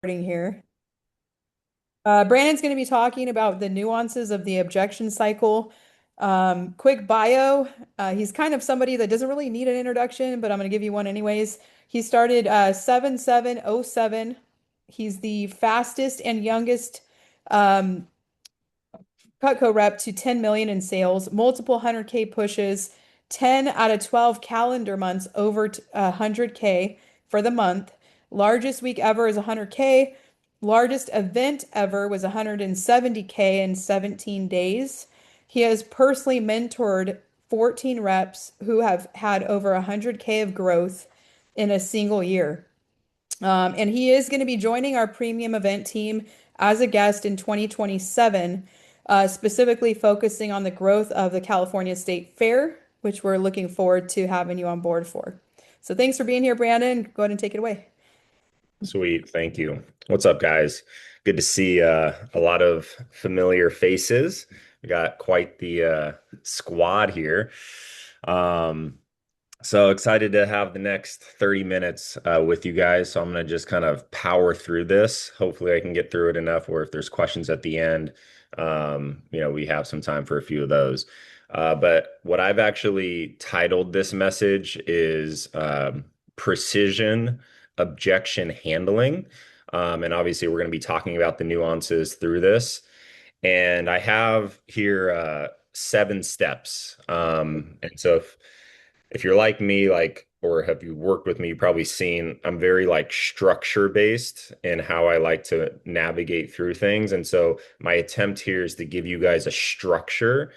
Here. Brandon's going to be talking about the nuances of the objection cycle. Quick bio. He's kind of somebody that doesn't really need an introduction, but I'm going to give you one anyways. He started 7707. He's the fastest and youngest um, Cutco rep to 10 million in sales, multiple 100K pushes, 10 out of 12 calendar months over 100K for the month. Largest week ever is 100K. Largest event ever was 170K in 17 days. He has personally mentored 14 reps who have had over 100K of growth in a single year. And he is going to be joining our premium event team as a guest in 2027, specifically focusing on the growth of the California State Fair, which we're looking forward to having you on board for. So thanks for being here, Brandon. Go ahead and take it away. Sweet. Thank you. What's up, guys? Good to see a lot of familiar faces. We got quite the squad here. Um, so excited to have the next 30 minutes with you guys. So I'm going to just kind of power through this. Hopefully, I can get through it enough where if there's questions at the end, we have some time for a few of those. But what I've actually titled this message is Precision Objection Handling. And obviously, we're going to be talking about the nuances through this. And I have here 7 steps. And so if you're like me, or have you worked with me, you've probably seen I'm very like structure based in how I like to navigate through things. And so my attempt here is to give you guys a structure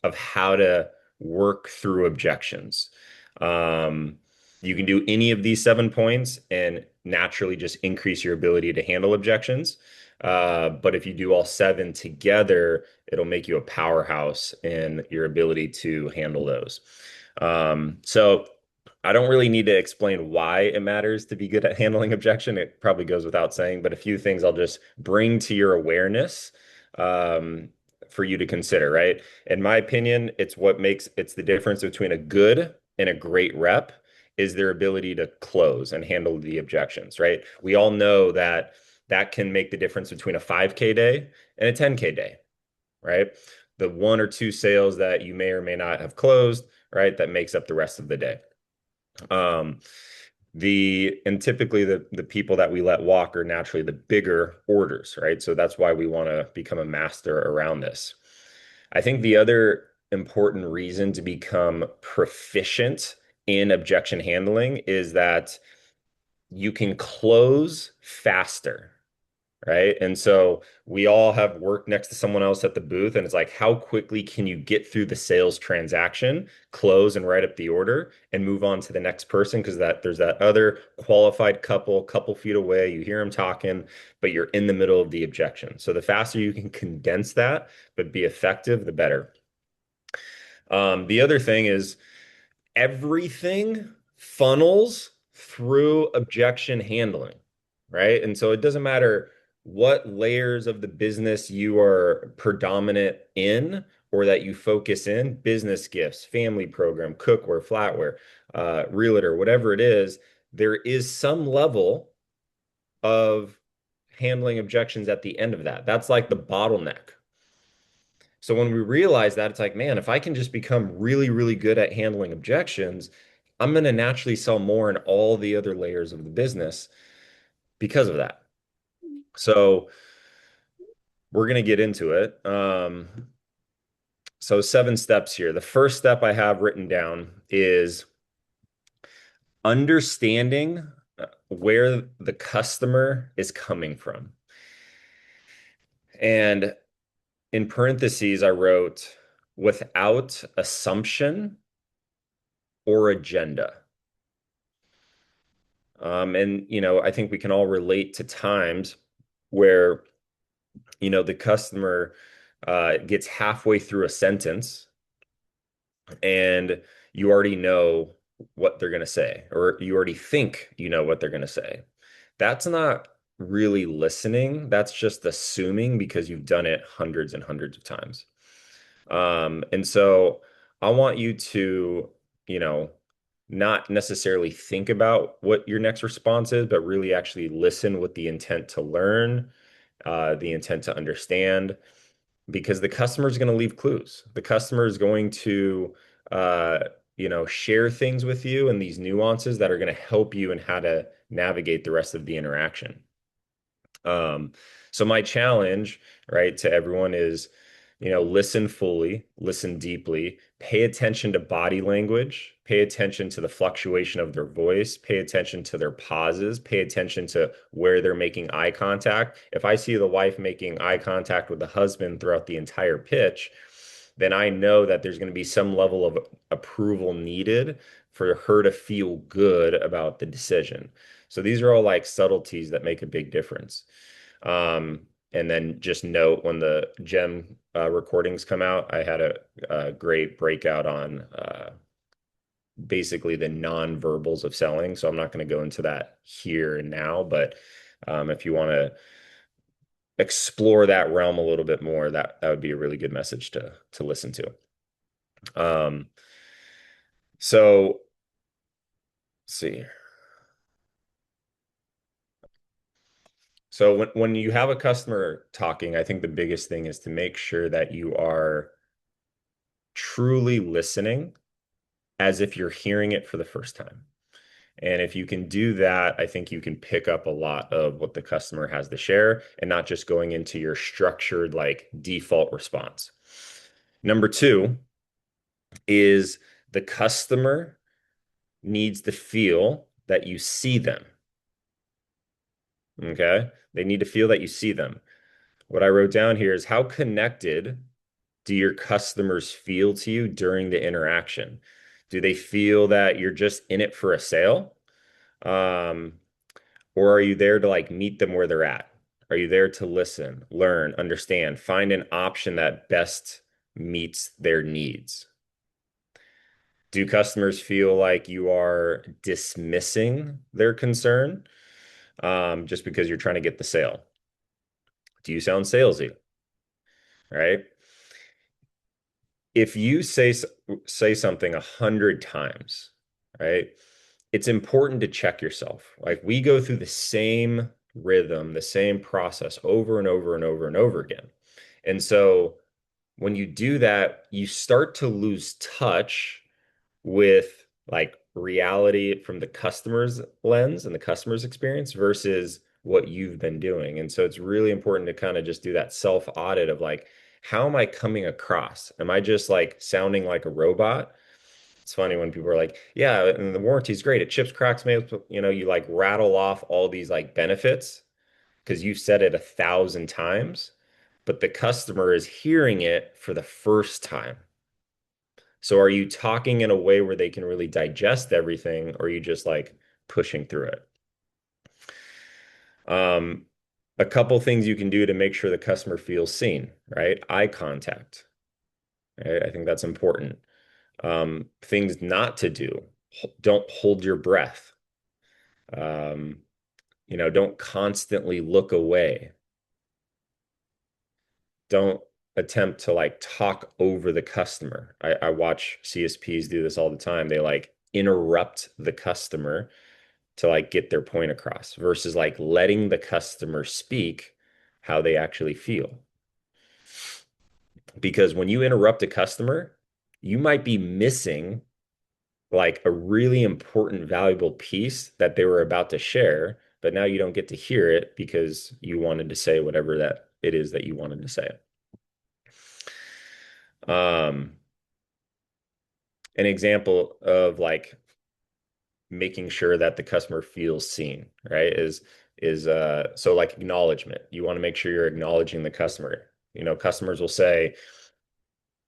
of how to work through objections. Um, you can do any of these 7 points and naturally just increase your ability to handle objections. But if you do all 7 together, it'll make you a powerhouse in your ability to handle those. So I don't really need to explain why it matters to be good at handling objection. It probably goes without saying, but a few things I'll just bring to your awareness um, for you to consider, right? In my opinion, it's the difference between a good and a great rep is their ability to close and handle the objections, right? We all know that that can make the difference between a 5K day and a 10K day, right? The 1 or 2 sales that you may or may not have closed, right? That makes up the rest of the day. Um, and typically the people that we let walk are naturally the bigger orders, right? So that's why we want to become a master around this. I think the other important reason to become proficient in objection handling is that you can close faster, right? And so we all have worked next to someone else at the booth, and it's like, how quickly can you get through the sales transaction, close and write up the order, and move on to the next person? Because there's that other qualified couple feet away. You hear them talking, but you're in the middle of the objection. So the faster you can condense that, but be effective, the better. The other thing is everything funnels through objection handling, right? And so it doesn't matter what layers of the business you are predominant in or that you focus in, business gifts, family program, cookware, flatware, realtor, whatever it is, there is some level of handling objections at the end of that. That's like the bottleneck. So when we realize that, it's like, man, if I can just become really, really good at handling objections, I'm going to naturally sell more in all the other layers of the business because of that. So we're going to get into it. So 7 steps here. The first step I have written down is understanding where the customer is coming from. And in parentheses, I wrote without assumption or agenda. I think we can all relate to times where, the customer gets halfway through a sentence and you already know what they're going to say, or you already think you know what they're going to say. That's not really listening. That's just assuming because you've done it hundreds and hundreds of times. And so I want you to, you know, not necessarily think about what your next response is, but really actually listen with the intent to learn, the intent to understand, because the customer is going to leave clues. The customer is going to, uh, share things with you and these nuances that are going to help you in how to navigate the rest of the interaction. Um, so my challenge, right, to everyone is, listen fully, listen deeply, pay attention to body language, pay attention to the fluctuation of their voice, pay attention to their pauses, pay attention to where they're making eye contact. If I see the wife making eye contact with the husband throughout the entire pitch, then I know that there's going to be some level of approval needed for her to feel good about the decision. So these are all like subtleties that make a big difference. And then just note when the gem recordings come out, I had a great breakout on basically the non-verbals of selling. So I'm not going to go into that here and now, but if you want to explore that realm a little bit more, that would be a really good message to listen to. Um, so let's see. So when you have a customer talking, I think the biggest thing is to make sure that you are truly listening as if you're hearing it for the first time. And if you can do that, I think you can pick up a lot of what the customer has to share and not just going into your structured like default response. Number two is the customer needs to feel that you see them. Okay. They need to feel that you see them. What I wrote down here is how connected do your customers feel to you during the interaction? Do they feel that you're just in it for a sale? Um, or are you there to like meet them where they're at? Are you there to listen, learn, understand, find an option that best meets their needs? Do customers feel like you are dismissing their concern just because you're trying to get the sale? Do you sound salesy? Right? If you say something 100 times, right? It's important to check yourself. Like we go through the same rhythm, the same process over and over and over and over again. And so when you do that, you start to lose touch with like reality from the customer's lens and the customer's experience versus what you've been doing. And so it's really important to kind of just do that self audit of like, how am I coming across? Am I just like sounding like a robot? It's funny when people are like, yeah, and the warranty's great. It chips, cracks, you like rattle off all these like benefits because you've said it 1,000 times, but the customer is hearing it for the first time. So are you talking in a way where they can really digest everything, or are you just like pushing through it? Um, a couple things you can do to make sure the customer feels seen, right? Eye contact, right? I think that's important. Things not to do. Don't hold your breath. Um, don't constantly look away. Don't attempt to like talk over the customer. I watch CSPs do this all the time. They like interrupt the customer to like get their point across versus like letting the customer speak how they actually feel. Because when you interrupt a customer, you might be missing like a really important, valuable piece that they were about to share, but now you don't get to hear it because you wanted to say whatever that it is that you wanted to say. Um, an example of like making sure that the customer feels seen, right? Is so like acknowledgement. You want to make sure you're acknowledging the customer. Customers will say,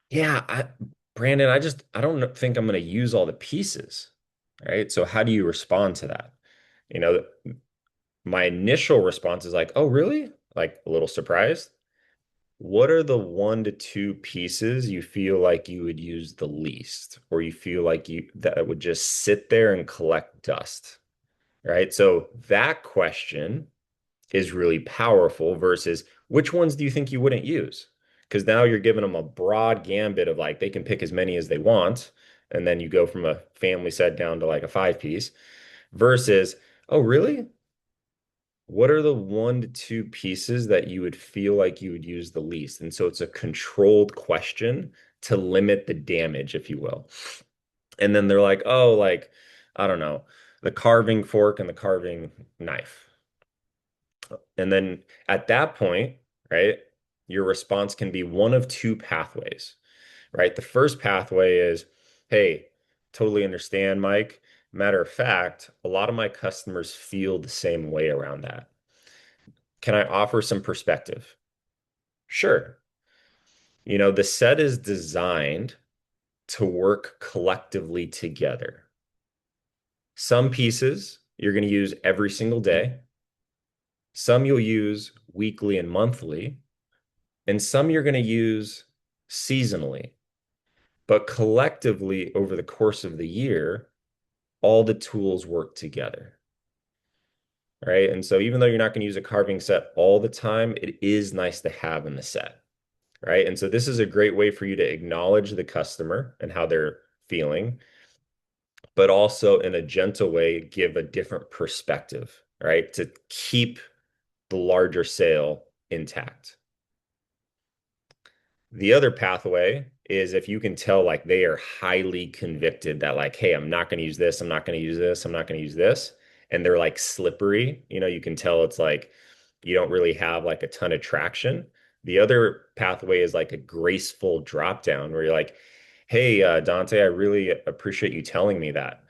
"Yeah, Brandon, I don't think I'm going to use all the pieces." Right? So how do you respond to that? You know, my initial response is like, "Oh, really?" Like a little surprised. What are the 1 to 2 pieces you feel like you would use the least, or you feel like you that would just sit there and collect dust? Right? So that question is really powerful versus which ones do you think you wouldn't use? Because now you're giving them a broad gambit of like they can pick as many as they want. and then you go from a family set down to like a five piece versus, oh, really? What are the one to two pieces that you would feel like you would use the least? And so it's a controlled question to limit the damage, if you will. And then they're like, oh, like, I don't know, the carving fork and the carving knife. And then at that point, right, your response can be one of two pathways, right? The first pathway is, hey, totally understand, Mike. Matter of fact, a lot of my customers feel the same way around that. Can I offer some perspective? Sure. The set is designed to work collectively together. Some pieces you're going to use every single day, some you'll use weekly and monthly, and some you're going to use seasonally. But collectively, over the course of the year, all the tools work together, right? And so even though you're not going to use a carving set all the time, it is nice to have in the set, right? And so this is a great way for you to acknowledge the customer and how they're feeling, but also in a gentle way, give a different perspective, right? To keep the larger sale intact. The other pathway is if you can tell like they are highly convicted that like, hey, I'm not going to use this, I'm not going to use this, I'm not going to use this, and they're like slippery, you can tell it's like you don't really have like a ton of traction. The other pathway is like a graceful drop down where you're like, hey, Dante, I really appreciate you telling me that.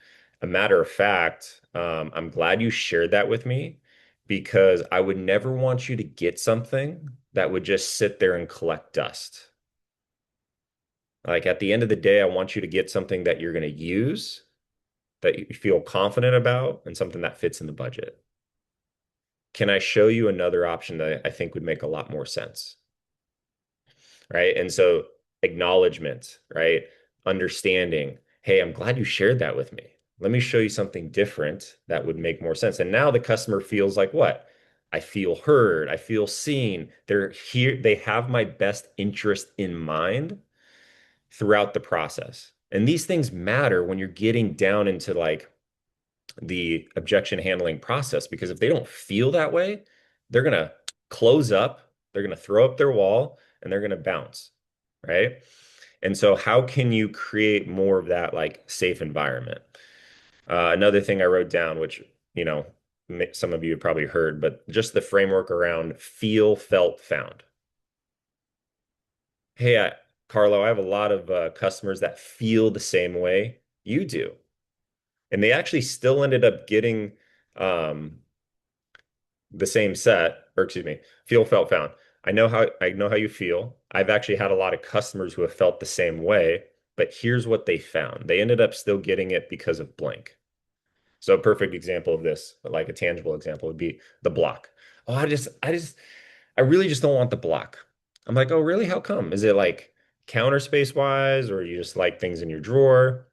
A matter of fact, I'm glad you shared that with me because I would never want you to get something that would just sit there and collect dust. Like at the end of the day, I want you to get something that you're going to use, that you feel confident about, and something that fits in the budget. Can I show you another option that I think would make a lot more sense? Right. And so acknowledgement, right? Understanding, hey, I'm glad you shared that with me. Let me show you something different that would make more sense. And now the customer feels like what? I feel heard. I feel seen. They're here. They have my best interest in mind throughout the process. And these things matter when you're getting down into like the objection handling process because if they don't feel that way, they're going to close up, they're going to throw up their wall, and they're going to bounce, right? And so, how can you create more of that like safe environment? Another thing I wrote down, which, you know, some of you have probably heard, but just the framework around feel, felt, found. Hey, Carlo, I have a lot of customers that feel the same way you do. And they actually still ended up getting um, the same set, or excuse me, feel, felt, found. I know how you feel. I've actually had a lot of customers who have felt the same way, but here's what they found. They ended up still getting it because of blank. So a perfect example of this, like a tangible example, would be the block. Oh, I really just don't want the block. I'm like, oh, really? How come? Is it like counter space wise, or you just like things in your drawer?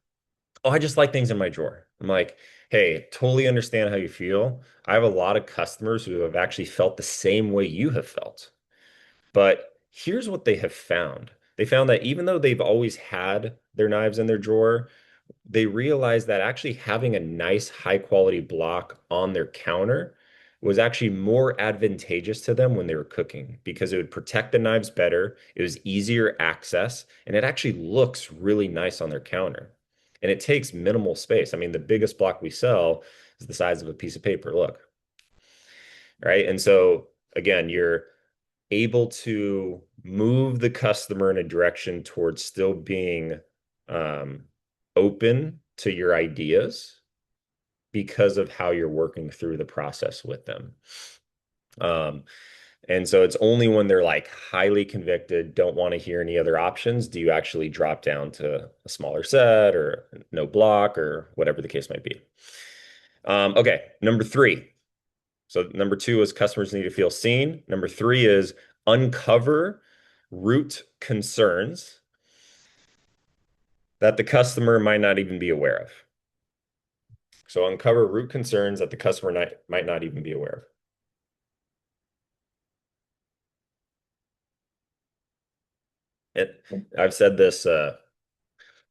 Oh, I just like things in my drawer. I'm like, hey, totally understand how you feel. I have a lot of customers who have actually felt the same way you have felt. But here's what they have found. They found that even though they've always had their knives in their drawer, they realized that actually having a nice high quality block on their counter was actually more advantageous to them when they were cooking because it would protect the knives better, it was easier access, and it actually looks really nice on their counter. And it takes minimal space. I mean, the biggest block we sell is the size of a piece of paper. Look, right? And so again, you're able to move the customer in a direction towards still being um, open to your ideas because of how you're working through the process with them. Um, and so it's only when they're like highly convicted, don't want to hear any other options, do you actually drop down to a smaller set or no block or whatever the case might be. Okay, number three. So number two is customers need to feel seen. Number three is uncover root concerns that the customer might not even be aware of. So uncover root concerns that the customer might not even be aware of. It, I've said this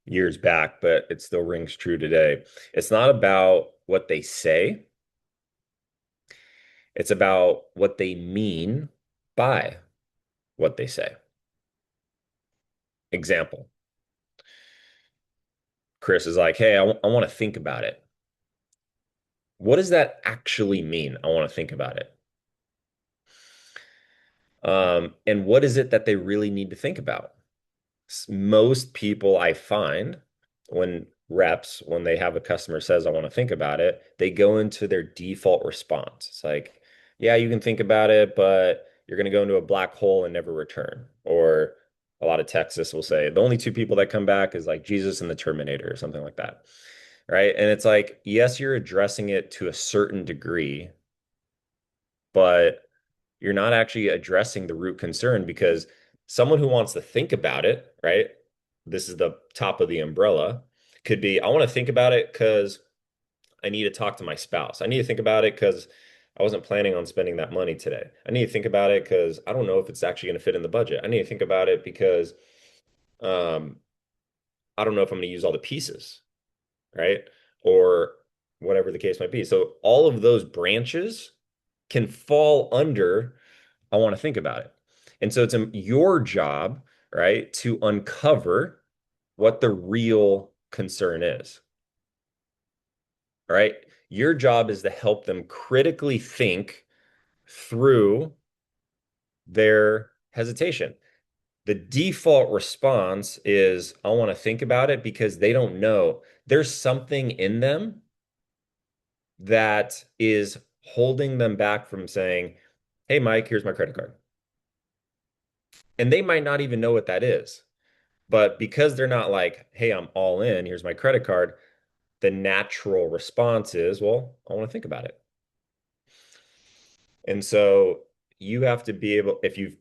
years back, but it still rings true today. It's not about what they say, it's about what they mean by what they say. Example, Chris is like, hey, I want to think about it. What does that actually mean? I want to think about it. And what is it that they really need to think about? Most people I find when they have a customer says, I want to think about it, they go into their default response. It's like, yeah, you can think about it, but you're going to go into a black hole and never return. Or a lot of Texas will say the only two people that come back is like Jesus and the Terminator or something like that. Right. And it's like, yes, you're addressing it to a certain degree, but you're not actually addressing the root concern because someone who wants to think about it, right? This is the top of the umbrella, could be, I want to think about it because I need to talk to my spouse. I need to think about it because I wasn't planning on spending that money today. I need to think about it because I don't know if it's actually going to fit in the budget. I need to think about it because um, I don't know if I'm going to use all the pieces, right? Or whatever the case might be. So all of those branches can fall under I want to think about it. And so it's your job, right, to uncover what the real concern is, right? Your job is to help them critically think through their hesitation. The default response is, I want to think about it because they don't know. There's something in them that is holding them back from saying, hey, Mike, here's my credit card. And they might not even know what that is. But because they're not like, hey, I'm all in, here's my credit card, the natural response is, well, I want to think about it. And so you have to be able, if you've,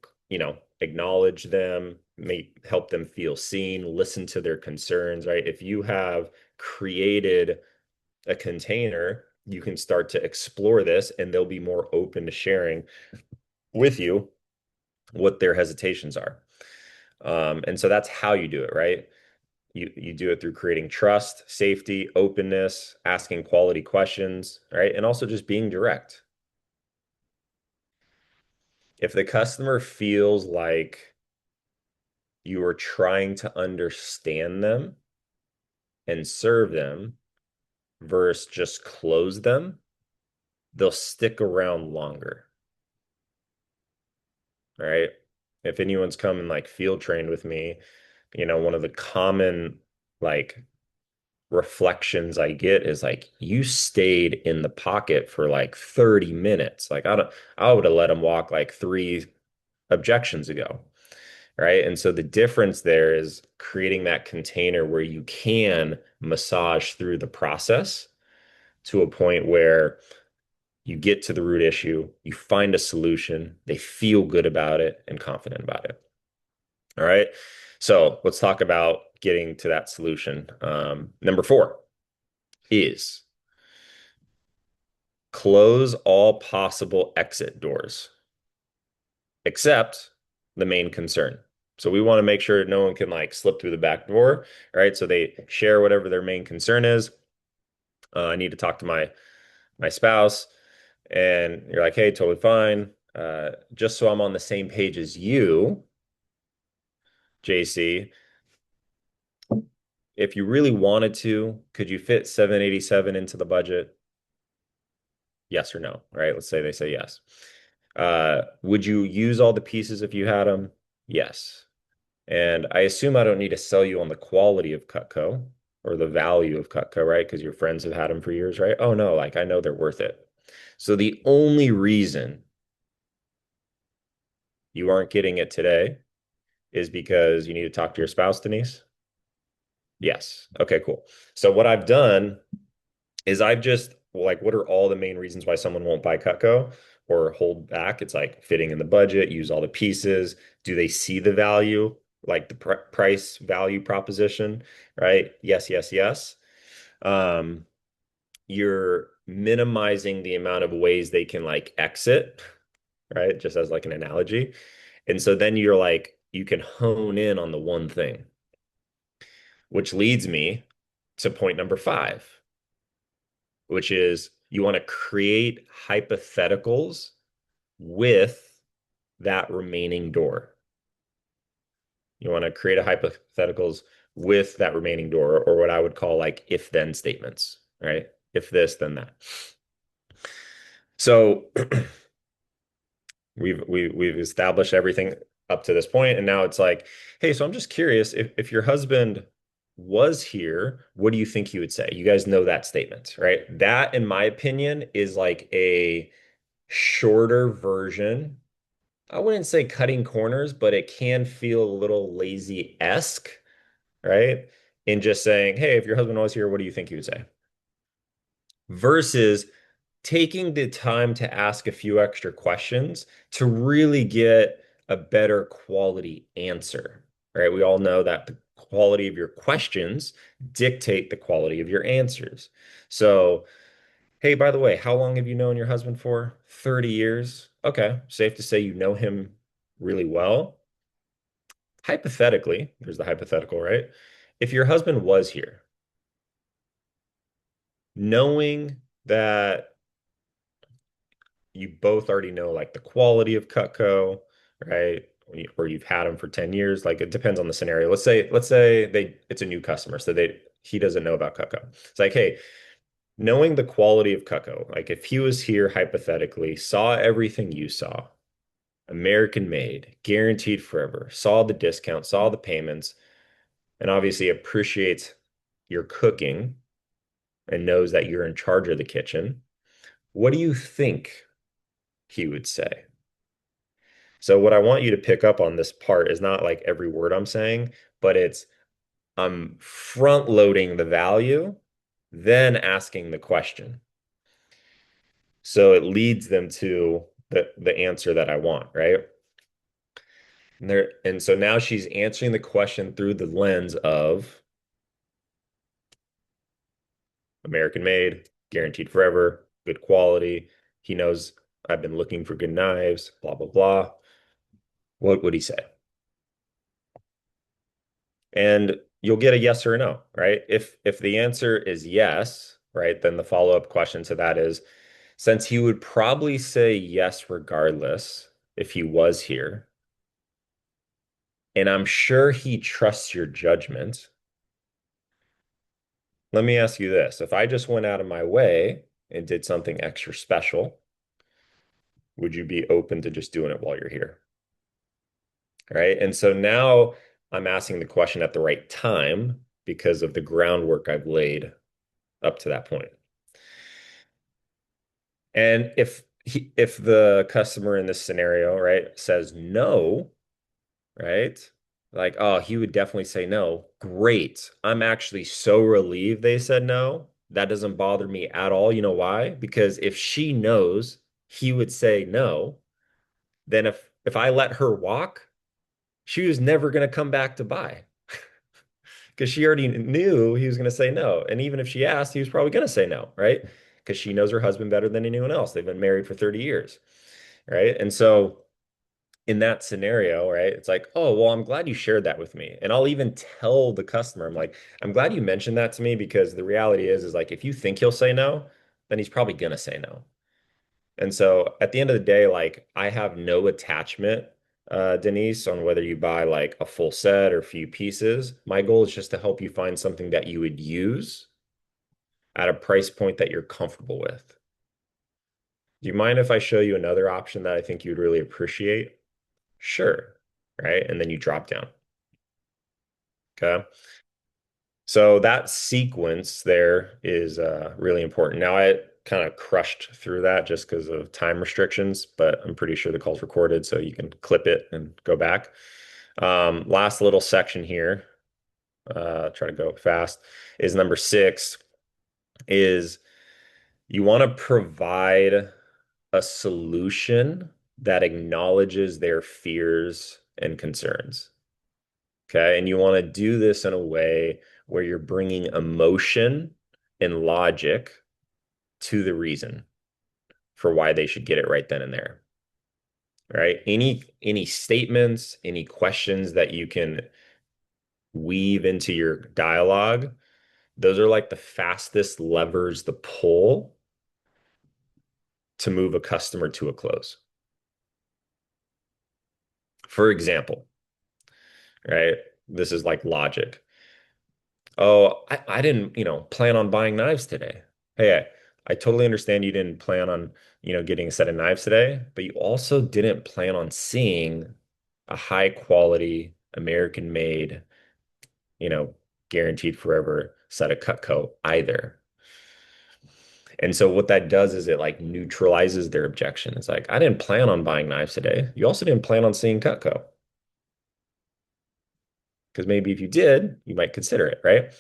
acknowledge them, may help them feel seen, listen to their concerns, right? If you have created a container, you can start to explore this and they'll be more open to sharing with you what their hesitations are. And so that's how you do it, right? You do it through creating trust, safety, openness, asking quality questions, right? And also just being direct. If the customer feels like you are trying to understand them and serve them versus just close them, they'll stick around longer, right? If anyone's come and like field trained with me, one of the common like reflections I get is like, you stayed in the pocket for like 30 minutes. Like I would have let him walk like three objections ago. Right. And so the difference there is creating that container where you can massage through the process to a point where you get to the root issue, you find a solution, they feel good about it and confident about it. All right. So let's talk about getting to that solution. Number four is close all possible exit doors except the main concern. So we want to make sure no one can like slip through the back door, right? So they share whatever their main concern is. I need to talk to my spouse, and you're like, hey, totally fine. Just so I'm on the same page as you, JC, if you really wanted to, could you fit 787 into the budget? Yes or no, right? Let's say they say yes. Would you use all the pieces if you had them? Yes. And I assume I don't need to sell you on the quality of Cutco or the value of Cutco, right? Because your friends have had them for years, right? Oh no, like I know they're worth it. So the only reason you aren't getting it today is because you need to talk to your spouse, Denise? Yes. Okay, cool. So what I've done is I've just like, what are all the main reasons why someone won't buy Cutco or hold back? It's like fitting in the budget, use all the pieces. Do they see the value, like the price value proposition, right? Yes, yes, yes. Um, you're minimizing the amount of ways they can like exit, right? Just as like an analogy. And so then you're like, you can hone in on the one thing, which leads me to point number five, which is you want to create hypotheticals with that remaining door. You want to create a hypotheticals with that remaining door, or what I would call like if then statements, right? If this, then that. So we've established everything up to this point, and now it's like, hey, so I'm just curious if your husband was here, what do you think he would say? You guys know that statement, right? That, in my opinion, is like a shorter version. I wouldn't say cutting corners, but it can feel a little lazy-esque, right? In just saying, hey, if your husband was here, what do you think he would say? Versus taking the time to ask a few extra questions to really get a better quality answer, right? We all know that the quality of your questions dictate the quality of your answers. So, hey, by the way, how long have you known your husband for? 30 years. Okay, safe to say you know him really well. Hypothetically, there's the hypothetical, right? If your husband was here, knowing that you both already know like the quality of Cutco, right? Or you've had them for 10 years. Like it depends on the scenario. Let's say it's a new customer, so he doesn't know about Cutco. It's like, hey, knowing the quality of Cutco, like if he was here hypothetically, saw everything you saw, American made, guaranteed forever, saw the discount, saw the payments, and obviously appreciates your cooking and knows that you're in charge of the kitchen, what do you think he would say? So what I want you to pick up on this part is not like every word I'm saying, but it's I'm front loading the value, then asking the question. So it leads them to the answer that I want, right? And so now she's answering the question through the lens of American made, guaranteed forever, good quality. He knows I've been looking for good knives, blah, blah, blah. What would he say? And you'll get a yes or a no, right? If the answer is yes, right, then the follow-up question to that is, since he would probably say yes regardless if he was here, and I'm sure he trusts your judgment, let me ask you this. If I just went out of my way and did something extra special, would you be open to just doing it while you're here? Right. And so now I'm asking the question at the right time because of the groundwork I've laid up to that point. And if the customer in this scenario, right, says no, right? Like, oh, he would definitely say no. Great. I'm actually so relieved they said no. That doesn't bother me at all. You know why? Because if she knows he would say no, then if I let her walk, she was never going to come back to buy because she already knew he was going to say no. And even if she asked, he was probably going to say no, right? Because she knows her husband better than anyone else. They've been married for 30 years, right? And so in that scenario, right, it's like, oh, well, I'm glad you shared that with me. And I'll even tell the customer, I'm like, I'm glad you mentioned that to me because the reality is like, if you think he'll say no, then he's probably going to say no. And so at the end of the day, like I have no attachment, Denise, on whether you buy like a full set or a few pieces. My goal is just to help you find something that you would use at a price point that you're comfortable with. Do you mind if I show you another option that I think you'd really appreciate? Sure. Right. And then you drop down. Okay. So that sequence there is really important. Now, I kind of crushed through that just because of time restrictions, but I'm pretty sure the call's recorded, so you can clip it and go back. Last little section here, try to go fast, is number six, is you want to provide a solution that acknowledges their fears and concerns. Okay. And you want to do this in a way where you're bringing emotion and logic to the reason for why they should get it right then and there. Right. Any statements, any questions that you can weave into your dialogue, those are like the fastest levers to pull to move a customer to a close. For example, right? This is like logic. Oh, I didn't, plan on buying knives today. Hey, I totally understand you didn't plan on, getting a set of knives today, but you also didn't plan on seeing a high quality American made, you know, guaranteed forever set of Cutco either. And so what that does is it like neutralizes their objection. It's like, I didn't plan on buying knives today. You also didn't plan on seeing Cutco. Because maybe if you did, you might consider it, right?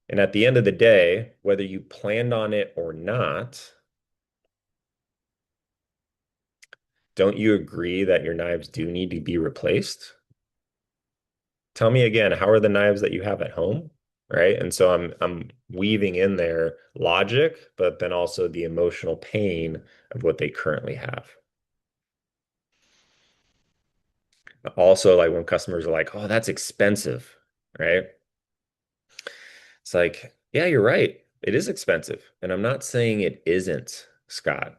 And at the end of the day, whether you planned on it or not, don't you agree that your knives do need to be replaced? Tell me again, how are the knives that you have at home? Right. And so I'm weaving in there logic, but then also the emotional pain of what they currently have. Also, like when customers are like, oh, that's expensive, right? It's like, yeah, you're right. It is expensive. And I'm not saying it isn't, Scott.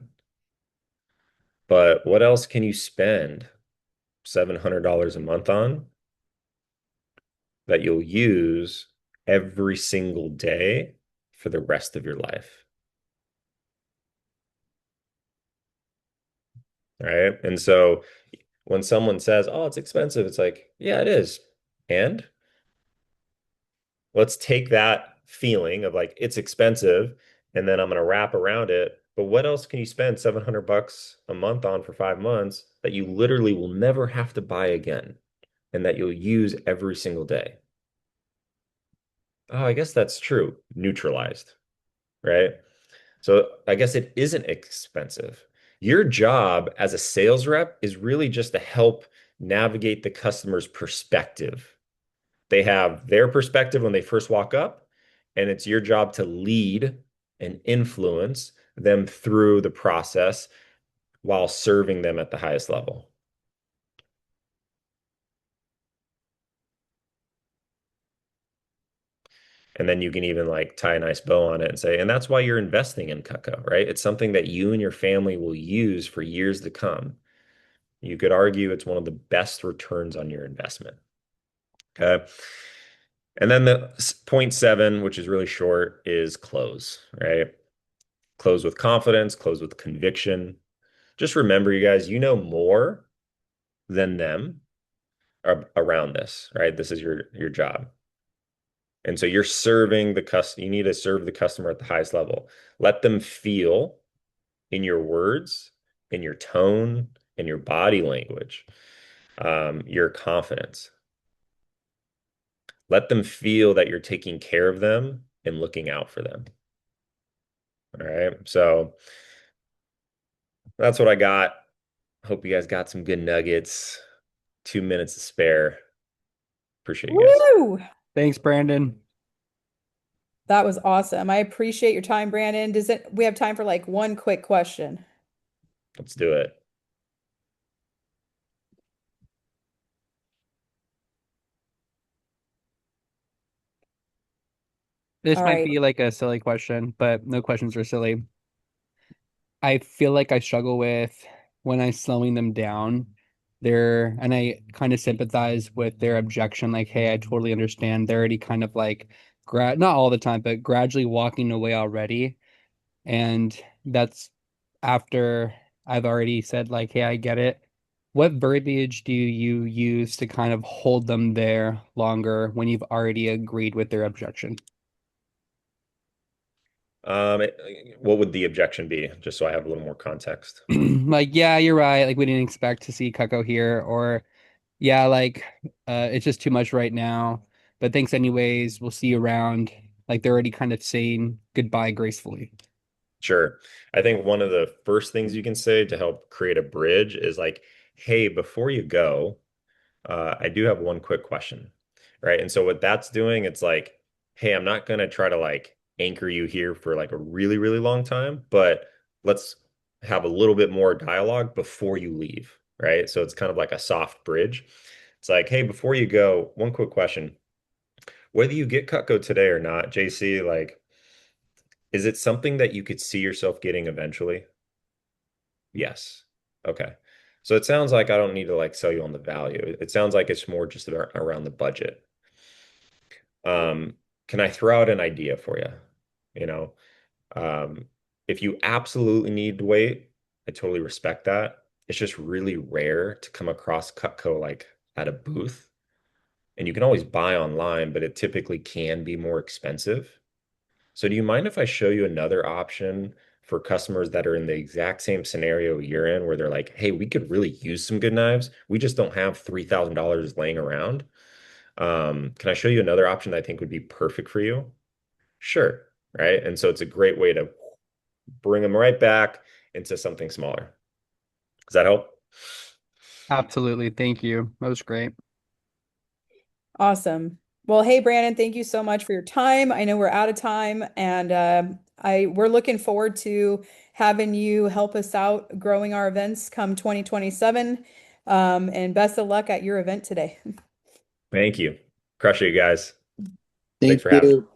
But what else can you spend $700 a month on that you'll use every single day for the rest of your life? Right. And so when someone says, oh, it's expensive, it's like, yeah, it is. And let's take that feeling of like, it's expensive, and then I'm going to wrap around it. But what else can you spend $700 a month on for 5 months that you literally will never have to buy again and that you'll use every single day? Oh, I guess that's true. Neutralized, right? So I guess it isn't expensive. Your job as a sales rep is really just to help navigate the customer's perspective. They have their perspective when they first walk up, and it's your job to lead and influence them through the process while serving them at the highest level. And then you can even like tie a nice bow on it and say, and that's why you're investing in Cutco, right? It's something that you and your family will use for years to come. You could argue it's one of the best returns on your investment. Okay. And then the point seven, which is really short, is close, right? Close with confidence, close with conviction. Just remember, you guys, you know more than them around this, right? This is your job. And so you're serving the customer, you need to serve the customer at the highest level. Let them feel in your words, in your tone, in your body language, your confidence. Let them feel that you're taking care of them and looking out for them. All right. So that's what I got. Hope you guys got some good nuggets. 2 minutes to spare. Appreciate you guys. Woo! Thanks, Brandon. That was awesome. I appreciate your time, Brandon. Does it, we have time for like one quick question? Let's do it. This All might right. be like a silly question, but no questions are silly. I feel like I struggle with when I'm slowing them down there, and I kind of sympathize with their objection, like, hey, I totally understand. They're already kind of like not all the time, but gradually walking away already. And that's after I've already said, like, hey, I get it. What verbiage do you use to kind of hold them there longer when you've already agreed with their objection? What would the objection be? Just so I have a little more context. Like, yeah, you're right. Like, we didn't expect to see Cucko here, or yeah, like, it's just too much right now. But thanks anyways. We'll see you around. Like, they're already kind of saying goodbye gracefully. Sure. I think one of the first things you can say to help create a bridge is like, hey, before you go, I do have one quick question. Right. And so what that's doing, it's like, hey, I'm not going to try to like anchor you here for like a really, really long time, but let's have a little bit more dialogue before you leave. Right. So it's kind of like a soft bridge. It's like, hey, before you go, one quick question. Whether you get Cutco today or not, JC, like, is it something that you could see yourself getting eventually? Yes. Okay. So it sounds like I don't need to like sell you on the value. It sounds like it's more just around the budget. Um, can I throw out an idea for you? You know, um, if you absolutely need to wait, I totally respect that. It's just really rare to come across Cutco like at a booth. And you can always buy online, but it typically can be more expensive. So do you mind if I show you another option for customers that are in the exact same scenario you're in, where they're like, hey, we could really use some good knives. We just don't have $3,000 laying around. Can I show you another option that I think would be perfect for you? Sure. Right. And so it's a great way to bring them right back into something smaller. Does that help? Absolutely. Thank you. That was great. Awesome. Well, hey Brandon, thank you so much for your time. I know we're out of time, and we're looking forward to having you help us out growing our events come 2027. And best of luck at your event today. Thank you. Crush it, you guys. Thanks Thank for having me. you.